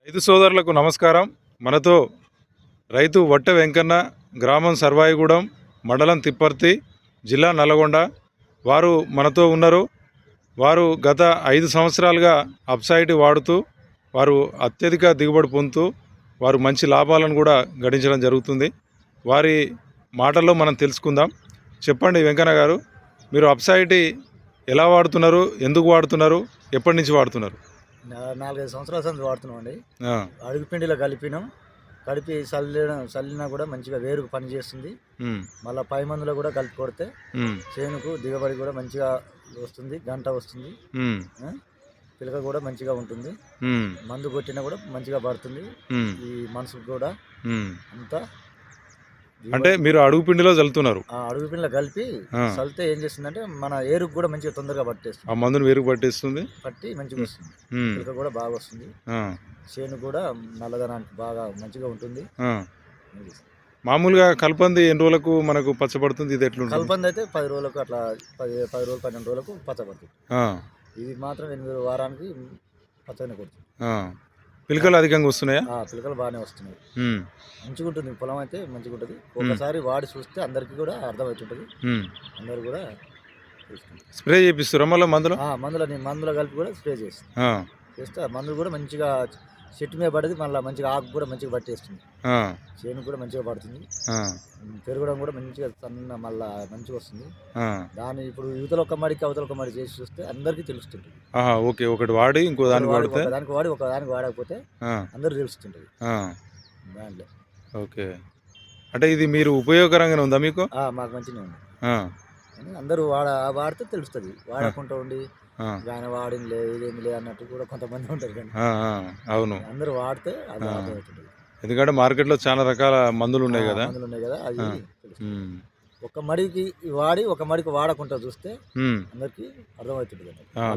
రైతు సోదరులకు నమస్కారం. మనతో రైతు వట్ట వెంకన్న, గ్రామం సర్వాయిగూడెం, మండలం తిప్పర్తి, జిల్లా నల్గొండ వారు మనతో ఉన్నారు. వారు గత 5 సంవత్సరాలుగా అప్సైడ్ వాడుతూ వారు అత్యధిక దిగుబడి పొందుతూ వారు మంచి లాభాలను కూడా గడించడం జరుగుతుంది. వారి మాటల్లో మనం తెలుసుకుందాం. చెప్పండి వెంకన్న గారు, మీరు అప్సైడ్ ఎలా వాడుతున్నారు, ఎందుకు వాడుతున్నారు, ఎప్పటి నుంచి వాడుతున్నారు? 4-5 సంవత్సరాల నుంచి వాడుతున్నాం అండి. అడుగుపిండిలో కలిపి చల్లినా కూడా మంచిగా వేరుకు పని చేస్తుంది. మళ్ళీ పై మందులో కూడా కలిపి కొడితే చేనుకు దిగుబడి కూడా మంచిగా వస్తుంది, గంట వస్తుంది, పిలక కూడా మంచిగా ఉంటుంది. మందు కొట్టినా కూడా మంచిగా పడుతుంది. ఈ మనసుకు కూడా అంతా అంటే మీరు అడుగు పిండిలో చల్లుతున్నారు. అడుగు పిండిలో కలిపి చల్లితే ఏం చేస్తుందంటే మన ఏరుకు కూడా మంచిగా తొందరగా పట్టేస్తుంది. ఆ మందును వేరుకు పట్టేస్తుంది, పట్టి మంచిగా వస్తుంది. పిలక కూడా బాగా వస్తుంది. చేను కూడా నల్లదనానికి బాగా మంచిగా ఉంటుంది. మామూలుగా కల్పంది ఎన్ని రోజులకు మనకు పచ్చబడుతుంది? ఇది ఎట్లా కల్పంది అయితే 10 రోజులకు అట్లా 10 రోజులు 12 రోజులకు పచ్చబడుతుంది. ఇది మాత్రం 8 వారానికి పచ్చని కొడుతుంది. పిలకలు అధికంగా వస్తున్నాయా? పిలకలు బాగానే వస్తున్నాయి. మంచిగా ఉంటుంది. పొలం అయితే మంచిగా ఉంటుంది. ఒకసారి వాడి చూస్తే అందరికి కూడా అర్థమవుతుంటుంది. అందరు కూడా స్ప్రే చేపిస్తారా మళ్ళీ మందులో కలిపి కూడా స్ప్రే చేస్తే మందులు కూడా మంచిగా చెట్టు మీద పడేది, మళ్ళీ మంచిగా ఆకు కూడా మంచిగా పట్టేస్తుంది. చేను కూడా మంచిగా పడుతుంది. పెరగడం కూడా మంచిగా సన్న మళ్ళా మంచిగా వస్తుంది. దాన్ని ఇప్పుడు యువతల ఒక మడికి అవతల ఒక మడి చేసి చూస్తే అందరికీ తెలుస్తుంటుంది. ఒకటి వాడి ఇంకో దానికి వాడి ఒక దానికి వాడకపోతే అందరూ తెలుస్తుంటుంది దాంట్లో. ఓకే, అంటే ఇది మీరు ఉపయోగకరంగానే ఉందా మీకు? మాకు మంచిగా ఉంది. అందరూ వాడితే తెలుస్తుంది. వాడకుండా ఉండి ఆయన వాడింది ఇదేమి లే అన్నట్టు కూడా కొంతమంది ఉంటారు. కానీ అవును, అందరూ వాడితే అది అర్థమవుతుంది. ఎందుకంటే మార్కెట్లో చాలా రకాల మందులు ఉన్నాయి కదా. అది ఒక మడికి వాడి ఒక మడికి వాడకుండా చూస్తే అందరికి అర్థమవుతుంది.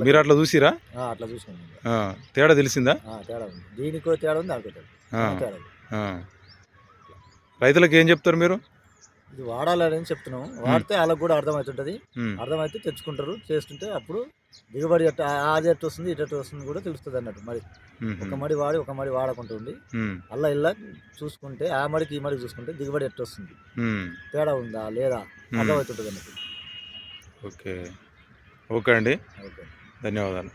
మీరు అట్లా చూసిరా? అట్లా చూసినాం. తేడా తెలిసిందా? తేడా ఉంది. దీనికో తేడా ఉంది, దానికో తేడా. రైతులకు ఏం చెప్తారు మీరు? ఇది వాడాలని చెప్తున్నాం. వాడితే వాళ్ళకి కూడా అర్థమవుతుంటుంది. అర్థమైతే తెచ్చుకుంటారు. చేస్తుంటే అప్పుడు దిగుబడి అది ఎట్టు వస్తుంది, ఇటు వస్తుంది కూడా తెలుస్తుంది అన్నట్టు. మరి ఒక మడి వాడి ఒక మడి వాడకుండా ఉండి ఇలా చూసుకుంటే ఆ మడికి ఈ మడికి చూసుకుంటే దిగుబడి ఎట్టు వస్తుంది, తేడా ఉందా లేదా అర్థమవుతుంటుంది అన్నట్టు. ఓకే అండి, ధన్యవాదాలు.